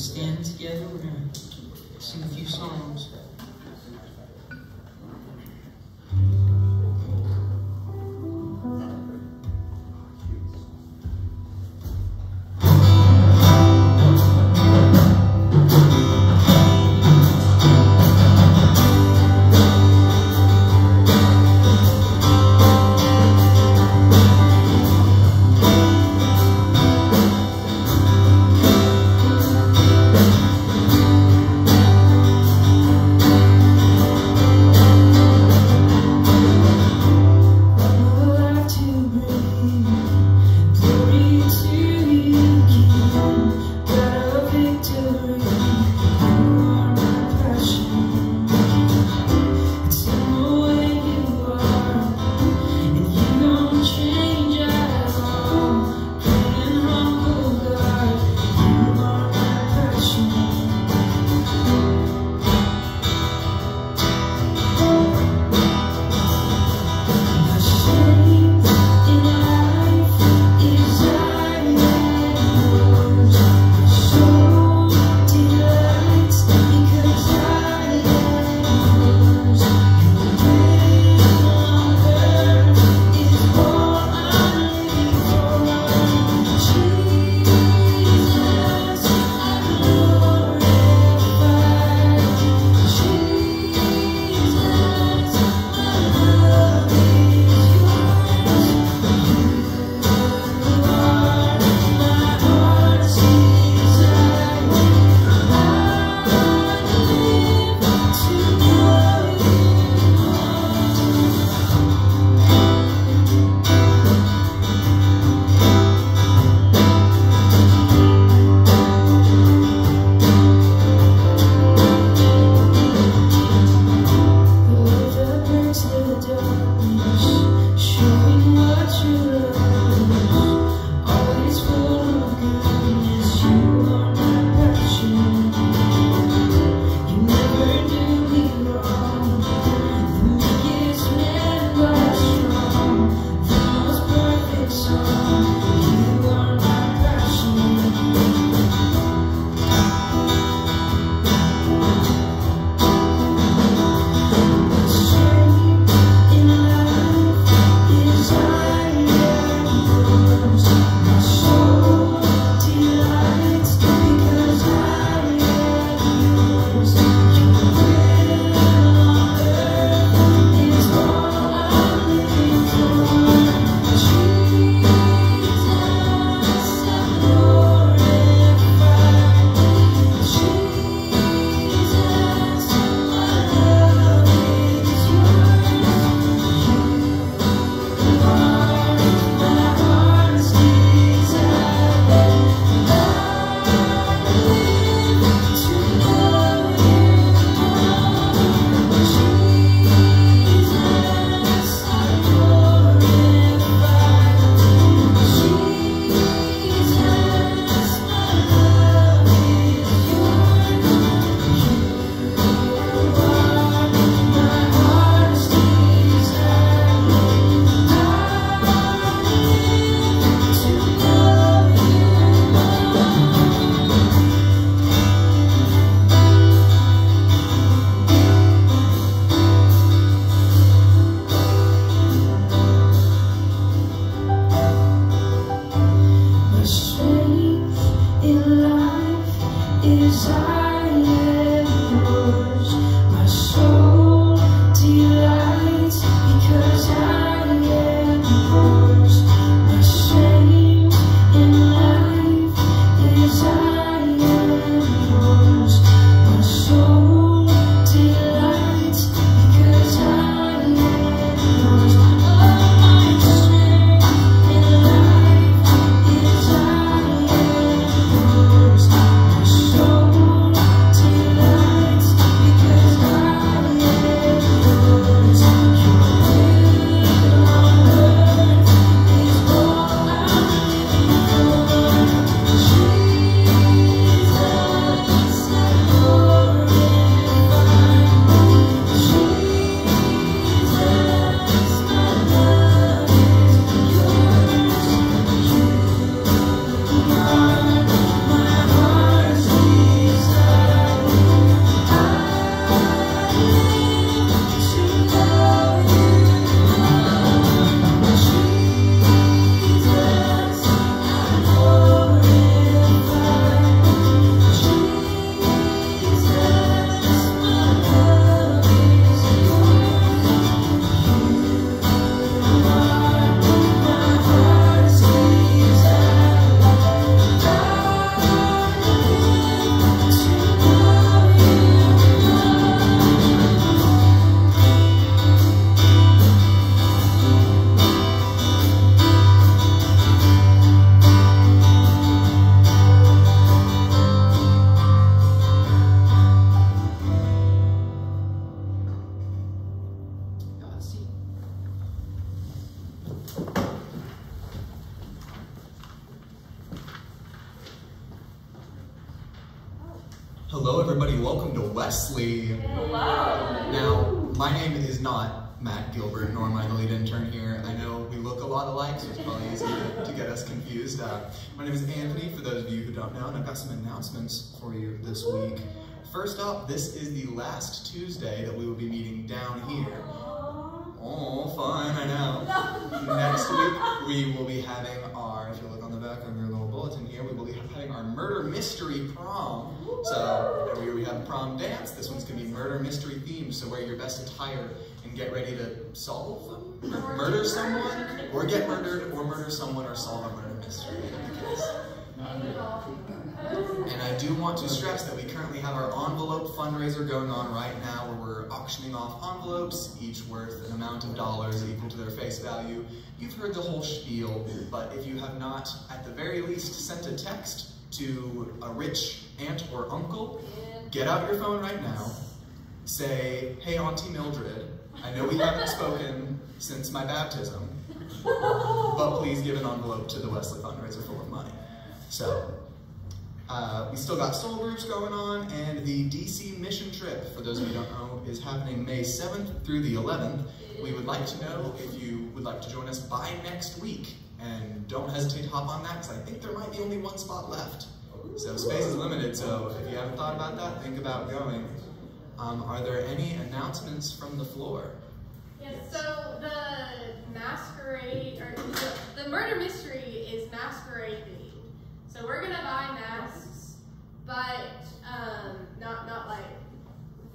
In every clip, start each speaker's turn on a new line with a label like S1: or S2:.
S1: stand together. We're going to sing a few songs.
S2: Soul Hello everybody, welcome to Wesley.
S3: Hello.
S2: Now, my name is not Matt Gilbert, nor am I the lead intern here. I know we look a lot alike, so it's probably easy to get us confused. My name is Anthony, for those of you who don't know, and I've got some announcements for you this week. First up, this is the last Tuesday that we will be meeting down here. Oh, fun, I know. Next week, we will be having our, if you look on the back of your little bulletin here, we will be having our murder mystery prom. So every year we have a prom dance. This one's going to be murder mystery themed, so wear your best attire and get ready to solve them, murder someone, or get murdered, or murder someone, or solve a murder mystery. And I do want to stress that we currently have our envelope fundraiser going on right now, where we're auctioning off envelopes, each worth an amount of dollars equal to their face value. You've heard the whole spiel, but if you have not, at the very least, sent a text to a rich aunt or uncle, get out your phone right now, say, "Hey Auntie Mildred, I know we haven't spoken since my baptism, but please give an envelope to the Wesley fundraiser full of money." So, we still got soul groups going on, and the DC mission trip, for those of you who don't know, is happening May 7th through the 11th. We would like to know if you would like to join us by next week, and don't hesitate to hop on that, because I think there might be only one spot left. So space is limited, so if you haven't thought about that, think about going. Are there any announcements from the floor?
S3: Yes, so the masquerade, or the murder mystery is masquerade themed. So we're gonna buy masks, but not like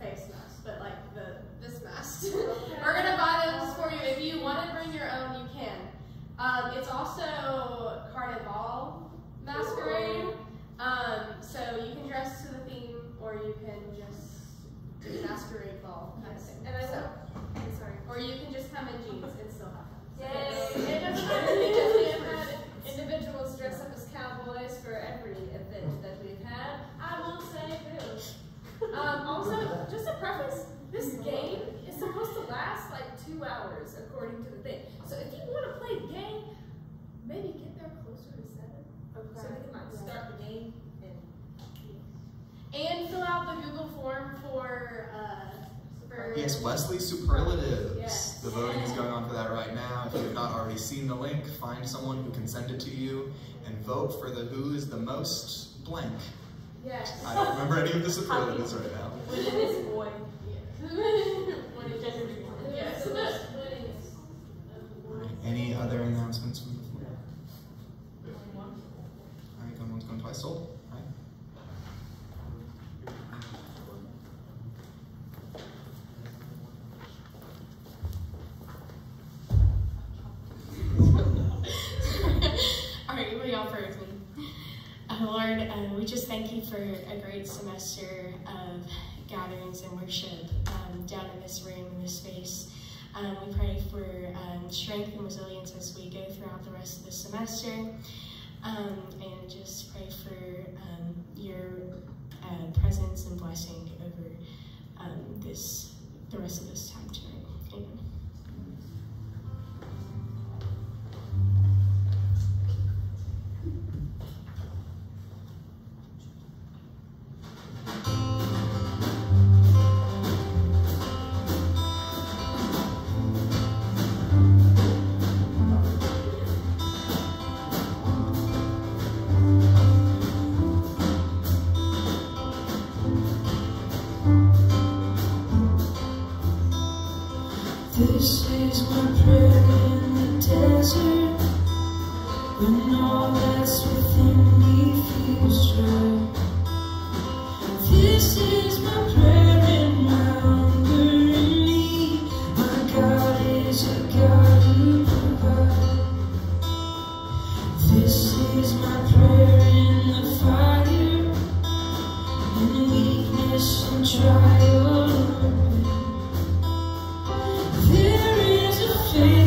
S3: face masks, but like this mask. We're gonna buy those for you. If you want to bring your own, you can. It's also Carnival masquerade. So you can dress to the theme, or you can just do masquerade ball kind of thing. And sorry, or you can just come in jeans and still have them.
S4: Yay! It doesn't matter because we have had individuals dress up as cowboys for every event that we've had. I will say this. Also, just a preface, this game is supposed to last like 2 hours according to the thing. So if you want to play the game, maybe get there closer to 7. Okay. So we can like start the game
S3: And fill out the Google form for
S2: Yes, Wesley Superlatives.
S3: Yes.
S2: The voting is going on for that right now. If you have not already seen the link, find someone who can send it to you and vote for the who is the most blank.
S3: Yes.
S2: I don't remember any of the superlatives right now.
S3: When it is boy. When it gender is boy. Yes.
S2: Right. Any other announcements from the floor? Alright, going once, going twice, sold.
S5: Lord, we just thank you for a great semester of gatherings and worship down in this room, in this space. We pray for strength and resilience as we go throughout the rest of the semester, and just pray for your presence and blessing over the rest of this time tonight. Amen.
S6: This is my prayer in the desert, when all that's within me feels dry. This is my prayer in my hunger and need. My God is a God who provides. This is my prayer in the fire, in weakness and trial. There is a faith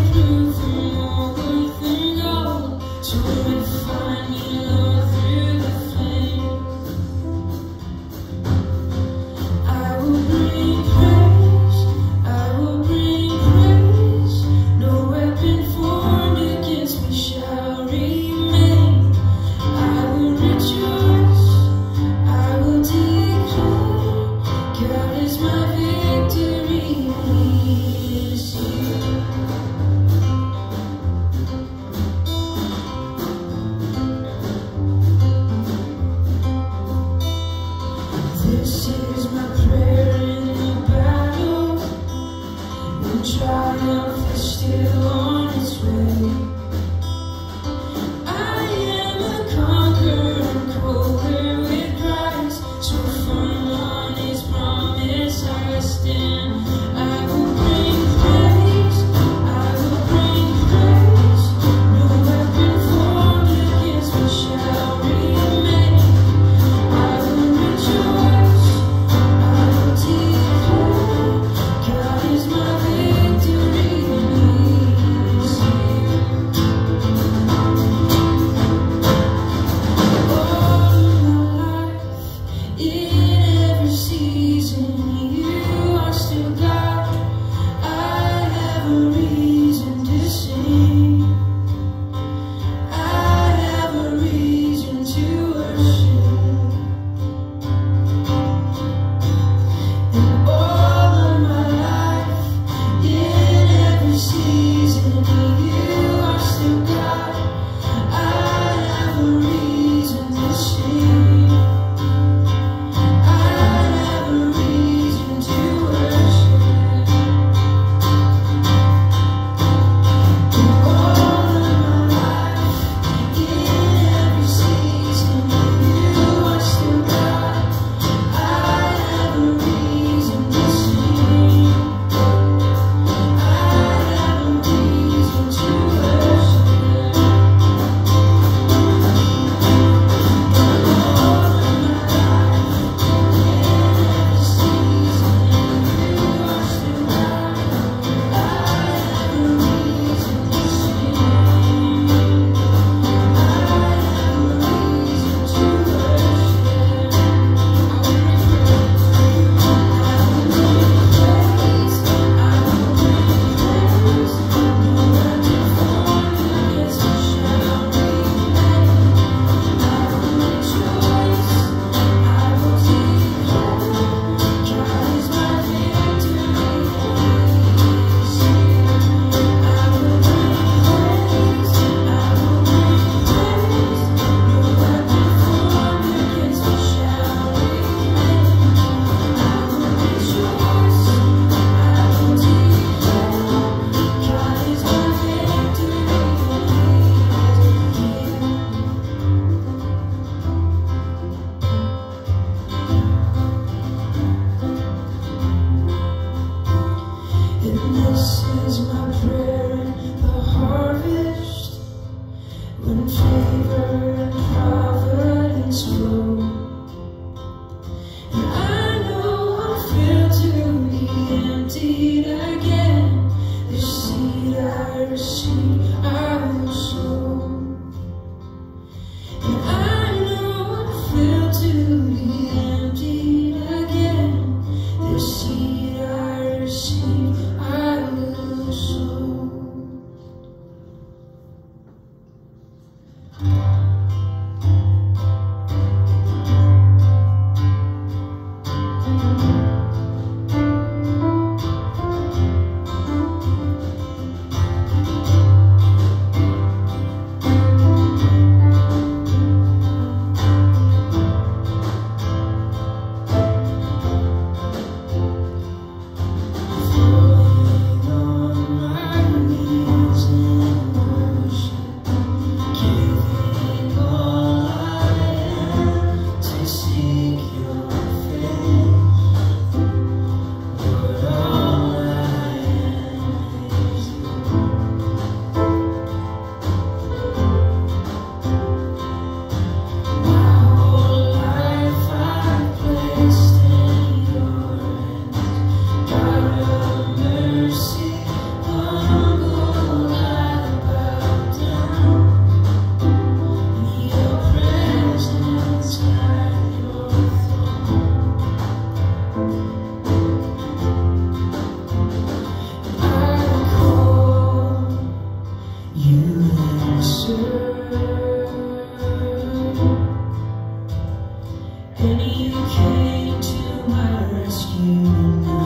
S6: And you came to my rescue, and I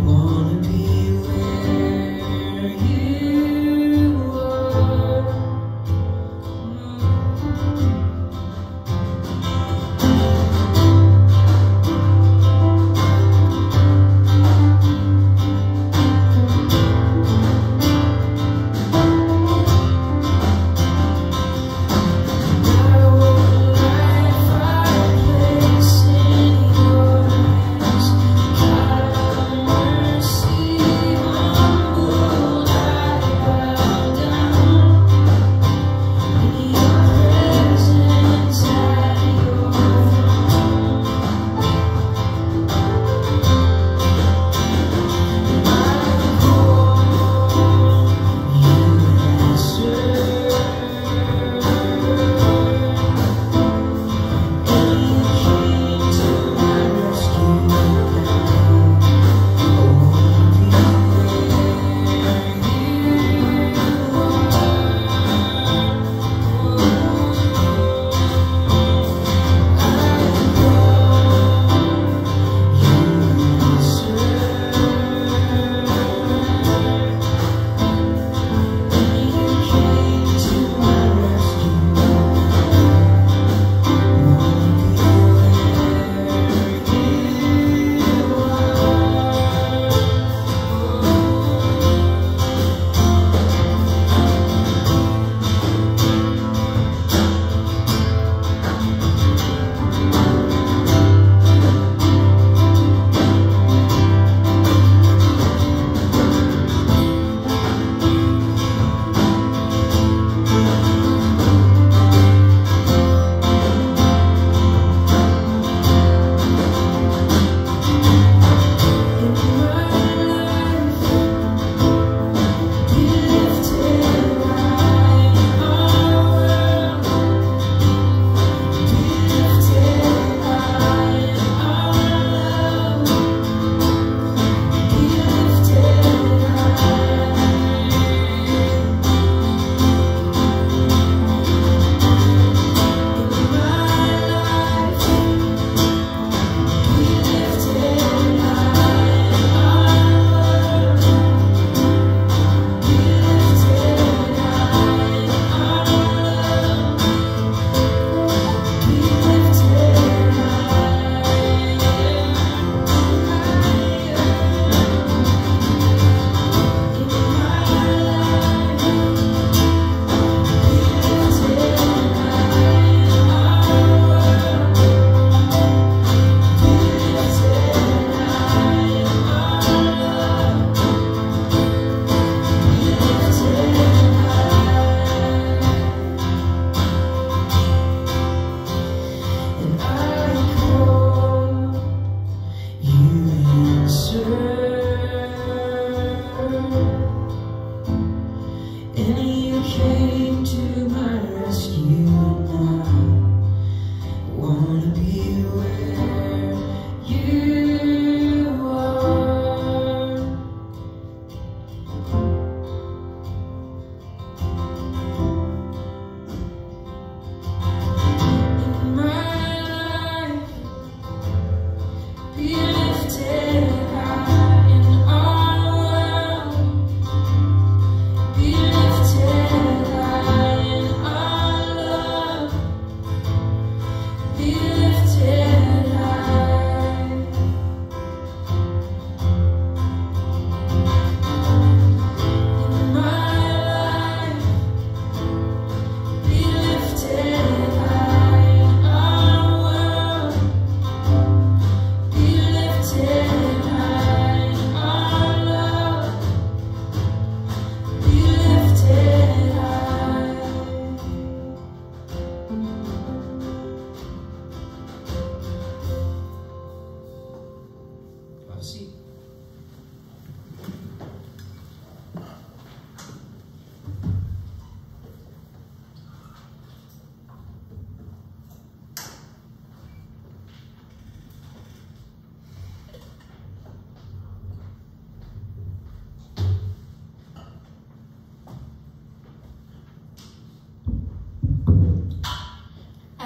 S6: wanna be where you are.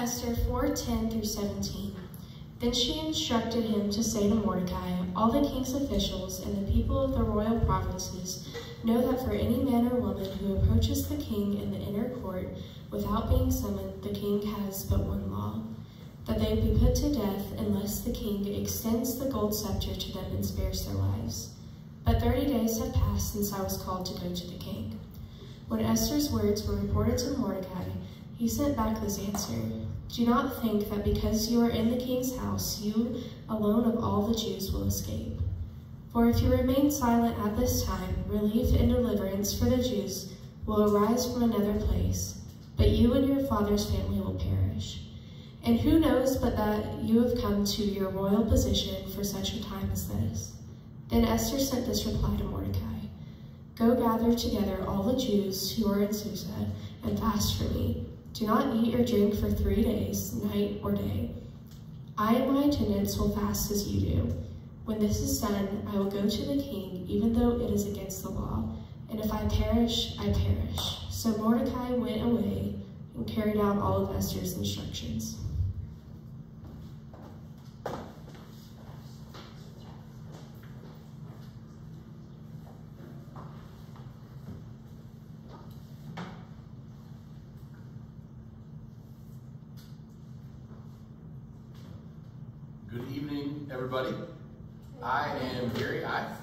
S5: Esther 4:10 through 17. Then she instructed him to say to Mordecai, "All the king's officials and the people of the royal provinces know that for any man or woman who approaches the king in the inner court without being summoned, the king has but one law, that they be put to death unless the king extends the gold scepter to them and spares their lives. But 30 days had passed since I was called to go to the king." When Esther's words were reported to Mordecai, he sent back this answer: "Do not think that because you are in the king's house, you alone of all the Jews will escape. For if you remain silent at this time, relief and deliverance for the Jews will arise from another place, but you and your father's family will perish. And who knows but that you have come to your royal position for such a time as this?" Then Esther sent this reply to Mordecai: "Go gather together all the Jews who are in Susa and fast for me. Do not eat or drink for 3 days, night or day. I and my attendants will fast as you do. When this is done, I will go to the king, even though it is against the law, and if I perish, I perish." So Mordecai went away and carried out all of Esther's instructions.
S7: Good evening, everybody. I am Gary Ife.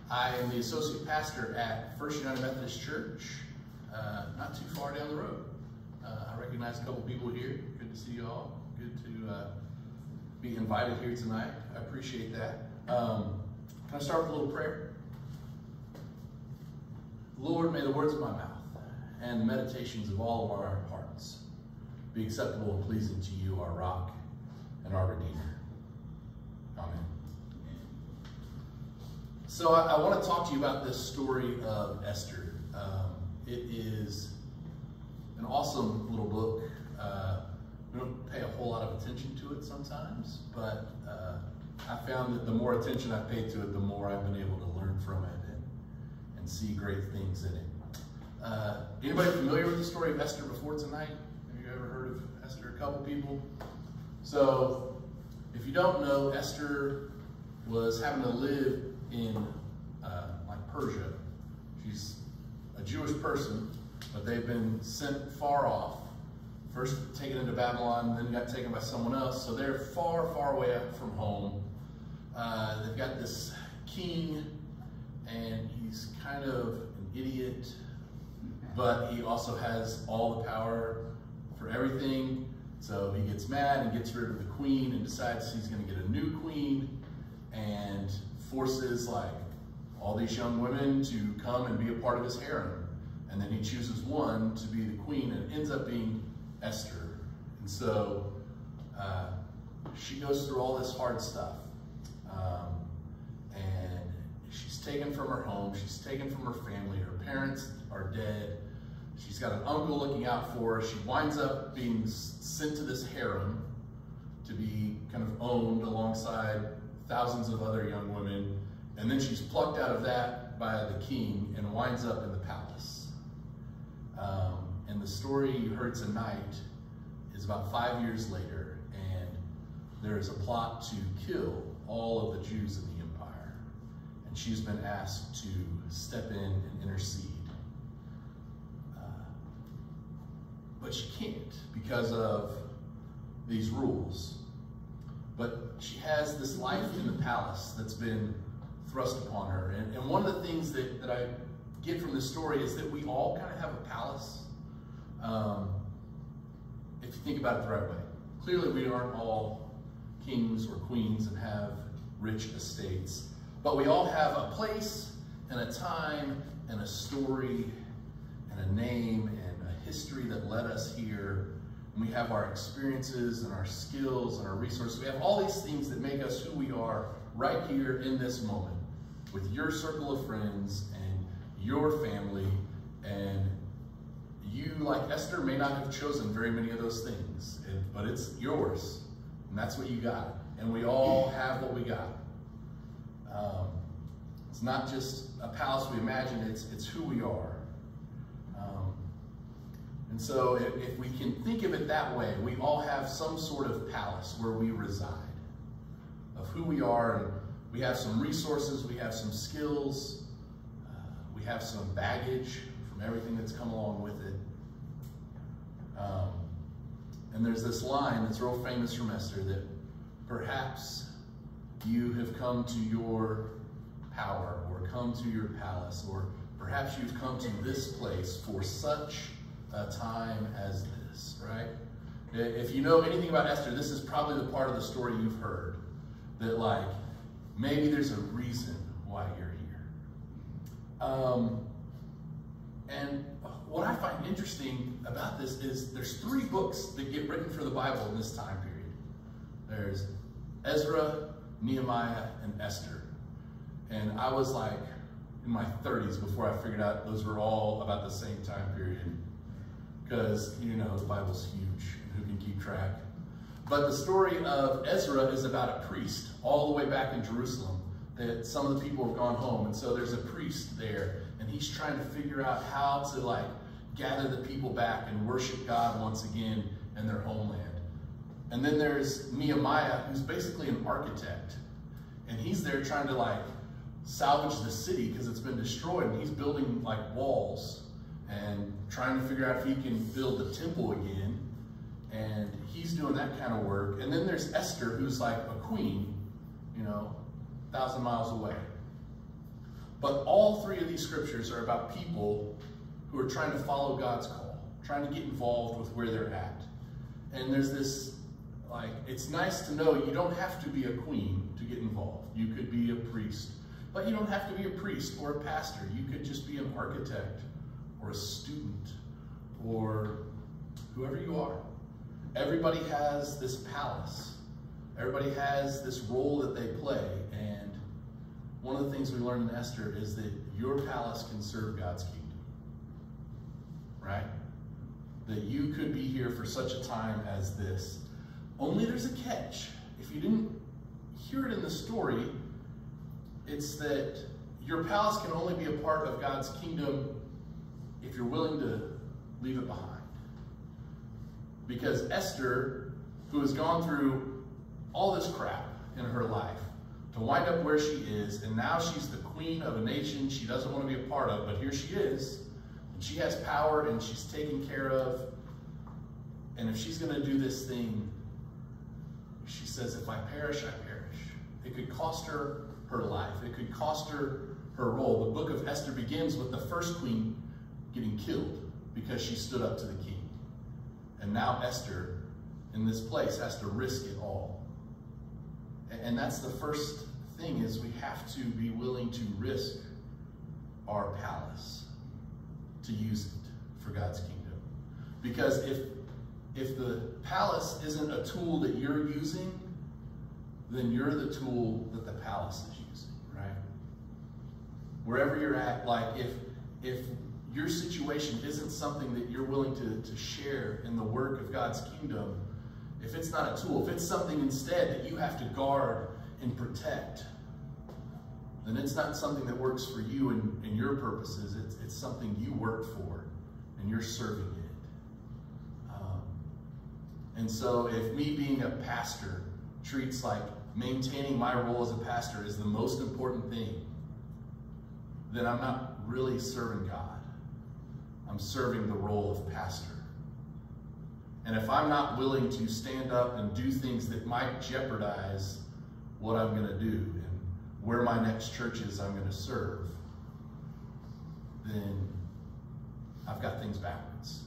S7: I am the associate pastor at First United Methodist Church, not too far down the road. I recognize a couple people here. Good to see you all. Good to be invited here tonight. I appreciate that. Can I start with a little prayer? Lord, may the words of my mouth and the meditations of all of our hearts be acceptable and pleasing to you, our rock and our Redeemer. Amen. So I want to talk to you about this story of Esther. It is an awesome little book. We don't pay a whole lot of attention to it sometimes, but I found that the more attention I paid to it, the more I've been able to learn from it and see great things in it. Anybody familiar with the story of Esther before tonight? Have you ever heard of Esther? A couple people? So, if you don't know, Esther was having to live in like Persia. She's a Jewish person, but they've been sent far off. First taken into Babylon, then got taken by someone else. So they're far, far away up from home. They've got this king, and he's kind of an idiot, but he also has all the power for everything. So he gets mad and gets rid of the queen and decides he's going to get a new queen and forces like all these young women to come and be a part of his harem. And then he chooses one to be the queen, and it ends up being Esther. And so she goes through all this hard stuff. And she's taken from her home, she's taken from her family, her parents are dead. She's got an uncle looking out for her. She winds up being sent to this harem to be kind of owned alongside thousands of other young women. And then she's plucked out of that by the king and winds up in the palace. And the story you heard tonight is about 5 years later, and there is a plot to kill all of the Jews in the empire. And she's been asked to step in and intercede. But she can't because of these rules. But she has this life in the palace that's been thrust upon her. And one of the things that I get from this story is that we all kind of have a palace. If you think about it the right way. Clearly we aren't all kings or queens and have rich estates. But we all have a place and a time and a story and a name and a history that led us here. And we have our experiences and our skills and our resources. We have all these things that make us who we are right here in this moment with your circle of friends and your family. And you, like Esther, may not have chosen very many of those things, but it's yours. And that's what you got. And we all have what we got. It's not just a palace we imagine, it's who we are. And so if we can think of it that way, we all have some sort of palace where we reside, of who we are, and we have some resources, we have some skills, we have some baggage from everything that's come along with it. And there's this line that's real famous from Esther, that perhaps you have come to your power, or come to your palace, or perhaps you've come to this place for such a time as this, right? If you know anything about Esther, this is probably the part of the story you've heard, that like, maybe there's a reason why you're here. And what I find interesting about this is there's 3 books that get written for the Bible in this time period. There's Ezra, Nehemiah, and Esther. And I was like in my 30s before I figured out those were all about the same time period. Because, you know, the Bible's huge, and who can keep track? But the story of Ezra is about a priest all the way back in Jerusalem, that some of the people have gone home. And so there's a priest there, and he's trying to figure out how to like gather the people back and worship God once again in their homeland. And then there's Nehemiah, who's basically an architect, and he's there trying to like salvage the city because it's been destroyed, and he's building like walls and trying to figure out if he can build the temple again, and he's doing that kind of work. And then there's Esther, who's like a queen, you know, 1,000 miles away. But all 3 of these scriptures are about people who are trying to follow God's call, trying to get involved with where they're at. And there's this, like, it's nice to know you don't have to be a queen to get involved. You could be a priest, but you don't have to be a priest or a pastor. You could just be an architect or a student or whoever you are. Everybody has this palace. Everybody has this role that they play. And one of the things we learn in Esther is that your palace can serve God's kingdom. Right? That you could be here for such a time as this. Only there's a catch. If you didn't hear it in the story, it's that your palace can only be a part of God's kingdom if you're willing to leave it behind. Because Esther, who has gone through all this crap in her life to wind up where she is, and now she's the queen of a nation she doesn't want to be a part of, but here she is, and she has power and she's taken care of. And if she's going to do this thing, she says, if I perish, I perish. It could cost her her life. It could cost her her role. The book of Esther begins with the first queen getting killed because she stood up to the king. And now Esther, in this place, has to risk it all. And that's the first thing, is we have to be willing to risk our palace to use it for God's kingdom. Because if the palace isn't a tool that you're using, then you're the tool that the palace is using, right? Wherever you're at, like if your situation isn't something that you're willing to share in the work of God's kingdom, if it's not a tool, if it's something instead that you have to guard and protect, then it's not something that works for you and your purposes. It's something you work for and you're serving it. And so if me being a pastor treats like maintaining my role as a pastor is the most important thing, then I'm not really serving God. I'm serving the role of pastor. And if I'm not willing to stand up and do things that might jeopardize what I'm going to do and where my next church is I'm going to serve, then I've got things backwards.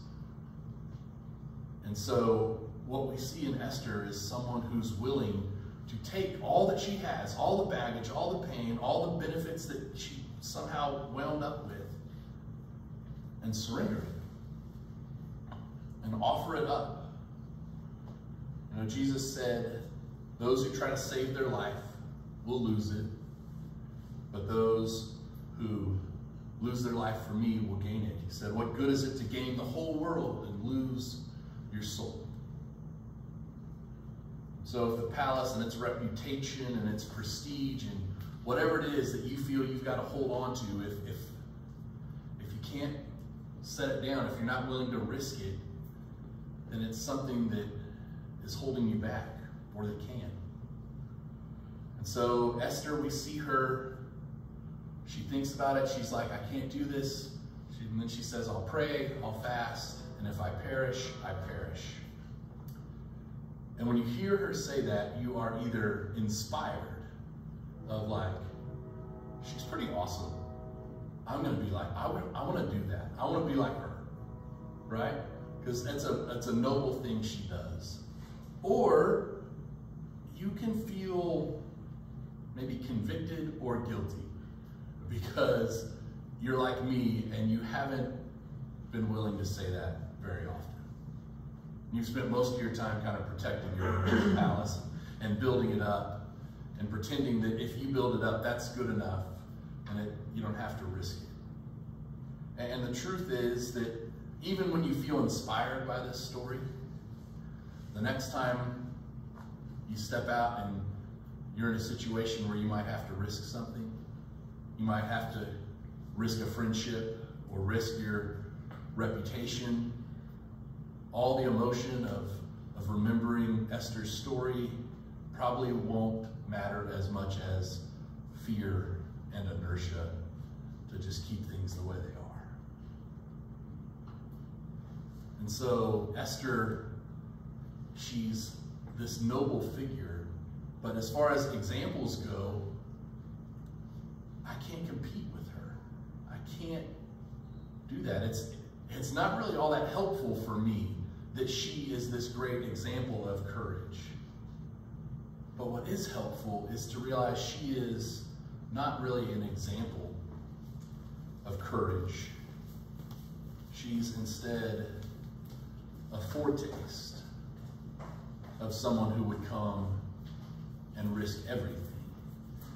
S7: And so what we see in Esther is someone who's willing to take all that she has, all the baggage, all the pain, all the benefits that she somehow wound up with, and surrender it and offer it up. You know, Jesus said, those who try to save their life will lose it, but those who lose their life for me will gain it. He said, what good is it to gain the whole world and lose your soul? So if the palace and its reputation and its prestige and whatever it is that you feel you've got to hold on to, if you can't set it down, if you're not willing to risk it, then it's something that is holding you back, or that can. And so Esther, we see her, she thinks about it, she's like, I can't do this. And then she says, I'll pray, I'll fast, and if I perish, I perish. And when you hear her say that, you are either inspired of like, she's pretty awesome. I'm going to be like, I want to do that. I want to be like her, right? Because it's a noble thing she does. Or you can feel maybe convicted or guilty because you're like me and you haven't been willing to say that very often. You've spent most of your time kind of protecting your palace and building it up and pretending that if you build it up, that's good enough and you don't have to risk it. And the truth is that even when you feel inspired by this story, the next time you step out and you're in a situation where you might have to risk something, you might have to risk a friendship or risk your reputation, all the emotion of remembering Esther's story probably won't matter as much as fear and inertia to just keep things the way they are. And so Esther, she's this noble figure, but as far as examples go, I can't compete with her. I can't do that. It's not really all that helpful for me that she is this great example of courage. But what is helpful is to realize she is not really an example of courage. She's instead a foretaste of someone who would come and risk everything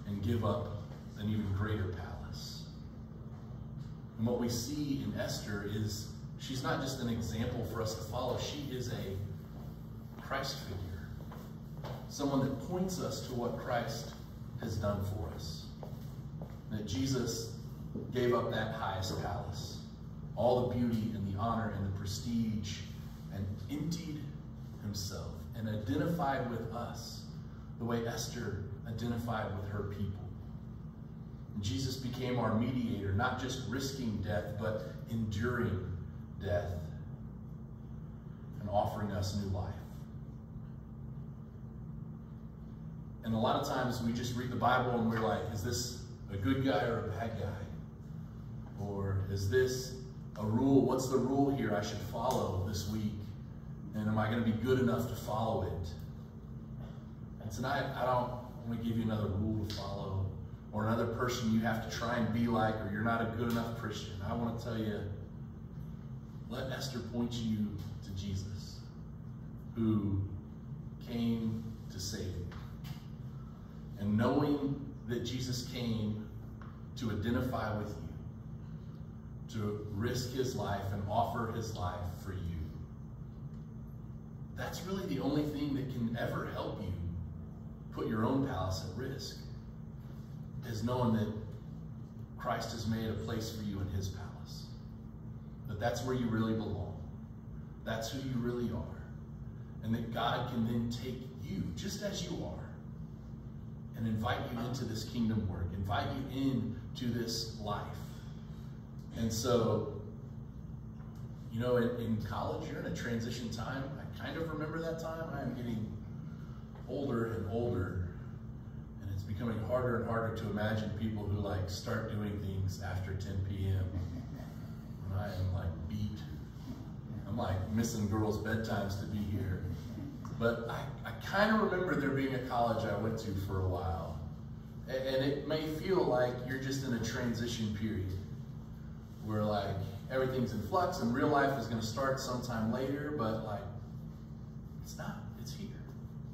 S7: and give up an even greater palace. And what we see in Esther is she's not just an example for us to follow, she is a Christ figure. Someone that points us to what Christ has done for us. That Jesus gave up that highest palace, all the beauty and the honor and the prestige, and emptied himself and identified with us the way Esther identified with her people. And Jesus became our mediator, not just risking death, but enduring death and offering us new life. And a lot of times we just read the Bible and we're like, is this a good guy or a bad guy? Or is this a rule? What's the rule here I should follow this week? And am I going to be good enough to follow it? And tonight, I don't want to give you another rule to follow or another person you have to try and be like, or you're not a good enough Christian. I want to tell you, let Esther point you to Jesus, who came to save you. And knowing that Jesus came to identify with you, to risk his life and offer his life for you, that's really the only thing that can ever help you put your own palace at risk, is knowing that Christ has made a place for you in his palace. That that's where you really belong. That's who you really are. And that God can then take you, just as you are, and invite you into this kingdom work, invite you into this life. And so, you know, in college, you're in a transition time. I kind of remember that time. I am getting older and older, and it's becoming harder and harder to imagine people who like start doing things after 10 p.m. And I am like beat. I'm like missing girls' bedtimes to be here. But I kind of remember there being a college I went to for a while. And it may feel like you're just in a transition period where like everything's in flux and real life is going to start sometime later, but like it's not, it's here.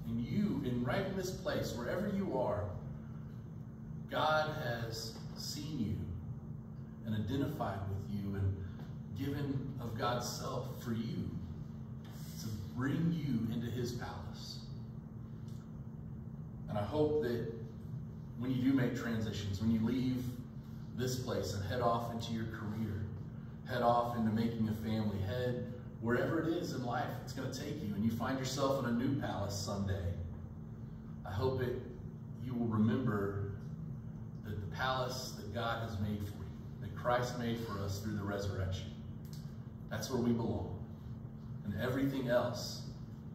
S7: And you, right in this place, wherever you are, God has seen you and identified with you and given of God's self for you to bring you into his palace. And I hope that when you do make transitions, when you leave this place and head off into your career, head off into making a family, head wherever it is in life it's going to take you, and you find yourself in a new palace someday. I hope you will remember that the palace that God has made for you, that Christ made for us through the resurrection, that's where we belong. And everything else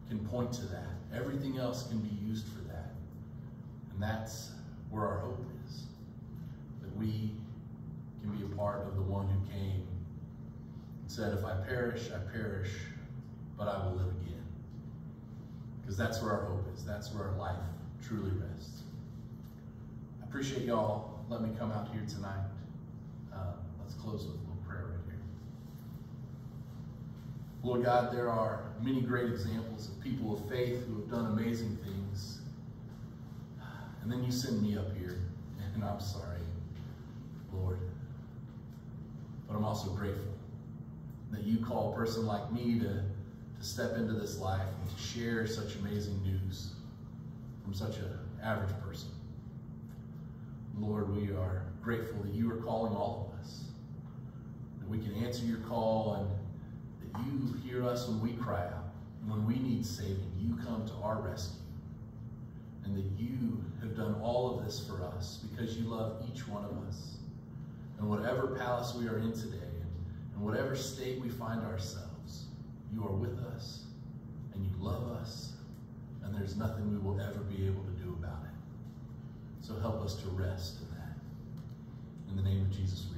S7: can point to that. Everything else can be used for that. And that's where our hope is, that we can be a part of the one who came and said, if I perish, but I will live again. Because that's where our hope is. That's where our life truly rests. I appreciate y'all letting me come out here tonight. Let's close with a little prayer right here. Lord God, there are many great examples of people of faith who have done amazing things. And then you send me up here, and I'm sorry, Lord. But I'm also grateful that you call a person like me to step into this life and to share such amazing news from such an average person. Lord, we are grateful that you are calling all of us, that we can answer your call, and that you hear us when we cry out. And when we need saving, you come to our rescue. And that you have done all of this for us because you love each one of us. And whatever palace we are in today, and whatever state we find ourselves, you are with us, and you love us, and there's nothing we will ever be able to do about it. So help us to rest in that. In the name of Jesus, we